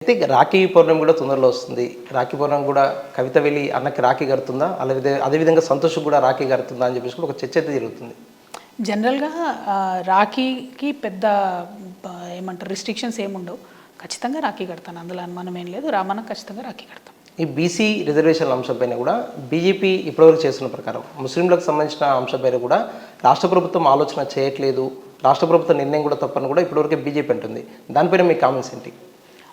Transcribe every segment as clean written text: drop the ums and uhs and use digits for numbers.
అయితే రాఖీ పౌర్ణమి కూడా తొందరలో వస్తుంది. రాఖీ పౌర్ణమి కూడా కవిత వెళ్ళి అన్నకి రాఖీ కడుతుందా? అదేవిధంగా సంతోష్‌కి కూడా రాఖీ కడుతుందా అని చెప్పేసి కూడా ఒక చర్చ అయితే జరుగుతుంది. జనరల్‌గా రాఖీకి పెద్ద ఏమంటారు రిస్ట్రిక్షన్స్ ఏముండవు. ఖచ్చితంగా రాఖీ కడతాను. అందులో అనుమానం ఏం లేదు. రామన్నకి ఖచ్చితంగా రాఖీ కడతాం. ఈ బీసీ రిజర్వేషన్ల అంశంపైన కూడా బీజేపీ ఇప్పటివరకు చేస్తున్న ప్రకారం ముస్లింలకు సంబంధించిన అంశంపైన కూడా రాష్ట్ర ప్రభుత్వం ఆలోచన చేయట్లేదు. రాష్ట్ర ప్రభుత్వ నిర్ణయం కూడా తప్పని కూడా ఇప్పటివరకు బీజేపీ అంటుంది. దానిపైన మీ కామెంట్స్ ఏంటి?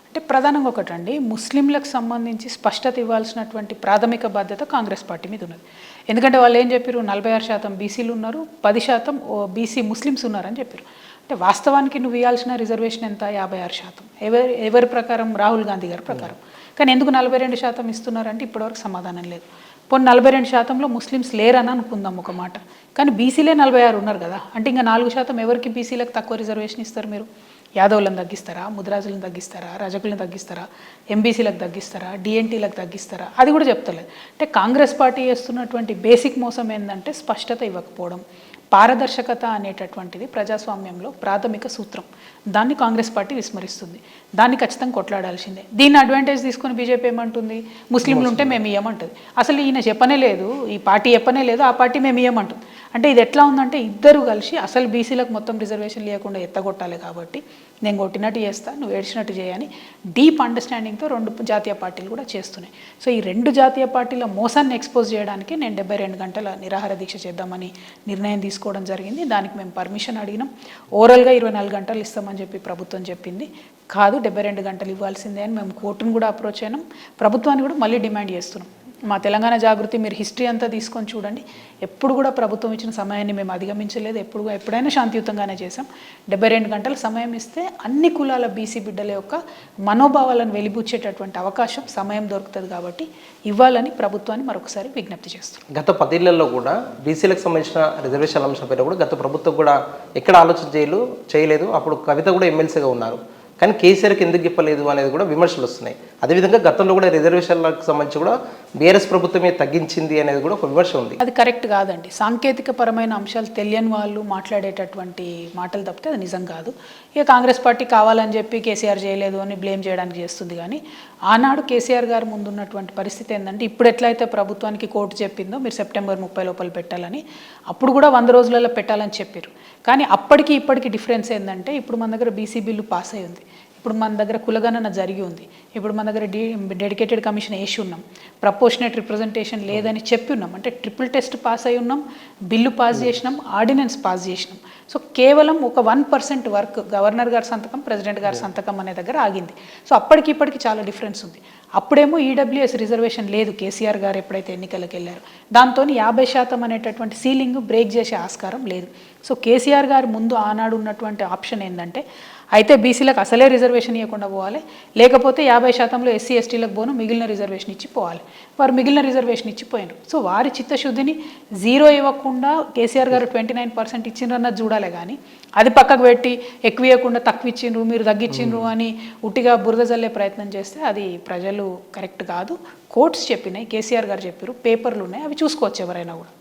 అంటే ప్రధానంగా ఒకటండి, ముస్లింలకు సంబంధించి స్పష్టత ఇవ్వాల్సినటువంటి ప్రాథమిక బాధ్యత కాంగ్రెస్ పార్టీ మీద ఉన్నది. ఎందుకంటే వాళ్ళు ఏం చెప్పారు, 46% బీసీలు ఉన్నారు, 10% బీసీ ముస్లిమ్స్ ఉన్నారని చెప్పారు. అంటే వాస్తవానికి నువ్వు ఇవ్వాల్సిన రిజర్వేషన్ ఎంత? 56%. ఎవరి ప్రకారం? రాహుల్ గాంధీ గారి ప్రకారం. కానీ ఎందుకు 42% ఇస్తున్నారంటే ఇప్పటివరకు సమాధానం లేదు. పోనీ 42%లో ముస్లిమ్స్ లేరని అనుకుందాం ఒక మాట, కానీ బీసీలే 46 ఉన్నారు కదా. అంటే ఇంకా 4% ఎవరికి బీసీలకు తక్కువ రిజర్వేషన్ ఇస్తారు మీరు? యాదవులను తగ్గిస్తారా? ముద్రాజులను తగ్గిస్తారా? రజకులను తగ్గిస్తారా? ఎంబీసీలకు తగ్గిస్తారా? డిఎన్టీలకు తగ్గిస్తారా? అది కూడా చెప్తలేదు. అంటే కాంగ్రెస్ పార్టీ చేస్తున్నటువంటి బేసిక్ మోసం ఏంటంటే స్పష్టత ఇవ్వకపోవడం. పారదర్శకత అనేటటువంటిది ప్రజాస్వామ్యంలో ప్రాథమిక సూత్రం. దాన్ని కాంగ్రెస్ పార్టీ విస్మరిస్తుంది. దాన్ని ఖచ్చితంగా కొట్లాడాల్సిందే. దీన్ని అడ్వాంటేజ్ తీసుకుని బీజేపీ ఏమంటుంది, ముస్లింలు ఉంటే మేము ఇవ్వమంటుంది. అసలు ఈయన చెప్పనే లేదు, ఈ పార్టీ చెప్పనే లేదు, ఆ పార్టీ మేము ఇవ్వమంటుంది. అంటే ఇది ఎట్లా ఉందంటే ఇద్దరు కలిసి అసలు బీసీలకు మొత్తం రిజర్వేషన్ లేకుండా ఎత్తగొట్టాలి కాబట్టి నేను కొట్టినట్టు చేస్తా, నువ్వు ఏడ్చినట్టు చేయని డీప్ అండర్స్టాండింగ్తో రెండు జాతీయ పార్టీలు కూడా చేస్తున్నాయి. సో ఈ రెండు జాతీయ పార్టీల మోసాన్ని ఎక్స్పోజ్ చేయడానికి నేను 72 గంటల నిరాహార దీక్ష చేద్దామని నిర్ణయం తీసుకోవడం జరిగింది. దానికి మేము పర్మిషన్ అడిగినాం. ఓవరాల్గా 24 గంటలు ఇస్తామని చెప్పి ప్రభుత్వం చెప్పింది. కాదు, 72 గంటలు ఇవ్వాల్సిందే అని మేము కోర్టును కూడా అప్రోచ్ అయినాం. ప్రభుత్వాన్ని కూడా మళ్ళీ డిమాండ్ చేస్తున్నాం. మా తెలంగాణ జాగృతి మీరు హిస్టరీ అంతా తీసుకొని చూడండి, ఎప్పుడు కూడా ప్రభుత్వం ఇచ్చిన సమయాన్ని మేము అధిగమించలేదు. ఎప్పుడైనా శాంతియుతంగానే చేసాం. 72 గంటల సమయం ఇస్తే అన్ని కులాల బీసీ బిడ్డల యొక్క మనోభావాలను వెలిబుచ్చేటటువంటి అవకాశం, సమయం దొరుకుతుంది. కాబట్టి ఇవ్వాలని ప్రభుత్వాన్ని మరొకసారి విజ్ఞప్తి చేస్తాం. గత 10 ఏళ్లలో కూడా బీసీలకు సంబంధించిన రిజర్వేషన్ల అంశంపైన కూడా గత ప్రభుత్వం కూడా ఎక్కడ ఆలోచన చేయలేదు. అప్పుడు కవిత కూడా ఎమ్మెల్సీగా ఉన్నారు, కానీ కేసీఆర్కి ఎందుకు చెప్పలేదు అనేది కూడా విమర్శలు వస్తున్నాయి. అదేవిధంగా గతంలో కూడా రిజర్వేషన్లకు సంబంధించి కూడా బీఆర్ఎస్ ప్రభుత్వమే తగ్గించింది అనేది కూడా ఒక విమర్శ ఉంది. అది కరెక్ట్ కాదండి. సాంకేతిక పరమైన అంశాలు తెలియని వాళ్ళు మాట్లాడేటటువంటి మాటలు తప్పితే అది నిజం కాదు. ఇక కాంగ్రెస్ పార్టీ కావాలని చెప్పి కేసీఆర్ చేయలేదు అని బ్లేమ్ చేయడానికి చేస్తుంది. కానీ ఆనాడు కేసీఆర్ గారు ముందున్నటువంటి పరిస్థితి ఏంటంటే, ఇప్పుడు ఎట్లయితే ప్రభుత్వానికి కోర్టు చెప్పిందో మీరు సెప్టెంబర్ 30 లోపల పెట్టాలని, అప్పుడు కూడా 100 రోజులలో పెట్టాలని చెప్పారు. కానీ అప్పటికి ఇప్పటికి డిఫరెన్స్ ఏంటంటే, ఇప్పుడు మన దగ్గర బీసీ బిల్లు పాస్ అయి ఉంది, ఇప్పుడు మన దగ్గర కులగణన జరిగి ఉంది, ఇప్పుడు మన దగ్గర డెడికేటెడ్ కమిషన్ వేసి ఉన్నాం, ప్రపోర్షనేట్ రిప్రజెంటేషన్ లేదని చెప్పి ఉన్నాం. అంటే ట్రిపుల్ టెస్ట్ పాస్ అయి ఉన్నాం, బిల్లు పాస్ చేసినాం, ఆర్డినెన్స్ పాస్ చేసినాం. సో కేవలం ఒక 1% వర్క్ గవర్నర్ గారి సంతకం, ప్రెసిడెంట్ గారి సంతకం అనే దగ్గర ఆగింది. సో అప్పటికి ఇప్పటికి చాలా డిఫరెన్స్ ఉంది. అప్పుడేమో ఈడబ్ల్యూఎస్ రిజర్వేషన్ లేదు, కేసీఆర్ గారు ఎప్పుడైతే ఎన్నికలకు వెళ్ళారో దాంతో 50% అనేటటువంటి సీలింగ్ బ్రేక్ చేసే ఆస్కారం లేదు. సో కేసీఆర్ గారు ముందు ఆనాడు ఉన్నటువంటి ఆప్షన్ ఏంటంటే, అయితే బీసీలకు అసలే రిజర్వేషన్ ఇవ్వకుండా పోవాలి, లేకపోతే 50%లో ఎస్సీ ఎస్టీలకు పోను, మిగిలిన రిజర్వేషన్ ఇచ్చి పోవాలి. వారు మిగిలిన రిజర్వేషన్ ఇచ్చిపోయినారు. సో వారి చిత్తశుద్ధిని 0 ఇవ్వకుండా కేసీఆర్ గారు 29% ఇచ్చిండ్రన్నది చూడాలి. కానీ అది పక్కకు పెట్టి ఎక్కువ ఇవ్వకుండా తక్కువ ఇచ్చిండ్రు, మీరు తగ్గించిండ్రు అని ఉట్టిగా బురద జల్లే ప్రయత్నం చేస్తే అది ప్రజలు కరెక్ట్ కాదు. కోర్ట్స్ చెప్పినాయి, కేసీఆర్ గారు చెప్పారు, పేపర్లు ఉన్నాయి, అవి చూసుకోవచ్చు ఎవరైనా కూడా.